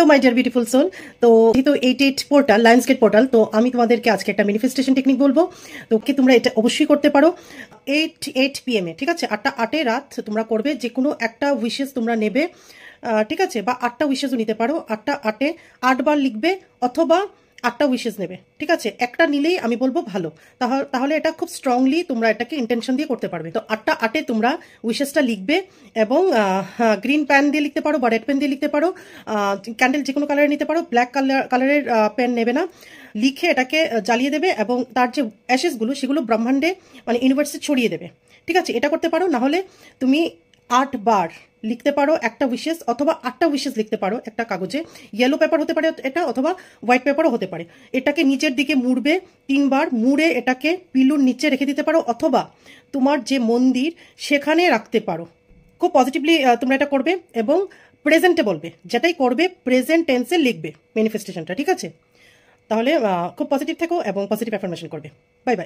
Hello my dear beautiful soul. তো যেহেতু 88 portal, Lionsgate portal, তো আমি তোমাদেরকে আজকে একটা ম্যানিফেস্টেশন টেকনিক বলবো। তো কি তোমরা এটা অবশ্যই করতে পারো 8 PM ঠিক আছে, 8টা রাত তোমরা করবে। যে কোনো একটা উইশেস তোমরা নেবে, ঠিক আছে, বা 8টা উইশেসও নিতে পারো। 8বার লিখবে অথবা 8টা উইশেস নেবে, ঠিক আছে। একটা নিলেই আমি বলবো ভালো, তাহলে এটা খুব স্ট্রংলি তোমরা এটাকে ইন্টেনশন দিয়ে করতে পারবে। তো 8 তোমরা উইশেসটা লিখবে এবং গ্রিন পেন দিয়ে লিখতে পারো বা রেড পেন দিয়ে লিখতে পারো, ক্যান্ডেল যে কোনো কালারে নিতে পারো, ব্ল্যাক কালারের পেন নেবে না। লিখে এটাকে জ্বালিয়ে দেবে এবং তার যে অ্যাশেসগুলো সেগুলো ব্রহ্মাণ্ডে মানে ইউনিভার্সে ছড়িয়ে দেবে, ঠিক আছে। এটা করতে পারো। না হলে তুমি 8বার লিখতে পারো একটা উইশেস, অথবা 8টা উইশেস লিখতে পারো একটা কাগজে। ইয়েলো পেপার হতে পারে এটা, অথবা হোয়াইট পেপারও হতে পারে। এটাকে নিচের দিকে মুড়বে 3বার, মুড়ে এটাকে পিলুর নিচে রেখে দিতে পারো, অথবা তোমার যে মন্দির সেখানে রাখতে পারো। খুব পজিটিভলি তোমরা এটা করবে এবং প্রেজেন্টে বলবে, যেটাই করবে প্রেজেন্ট টেন্সে লিখবে ম্যানিফেস্টেশনটা, ঠিক আছে। তাহলে খুব পজিটিভ থেকো এবং পজিটিভ অ্যাফার্মেশন করবে। Bye bye.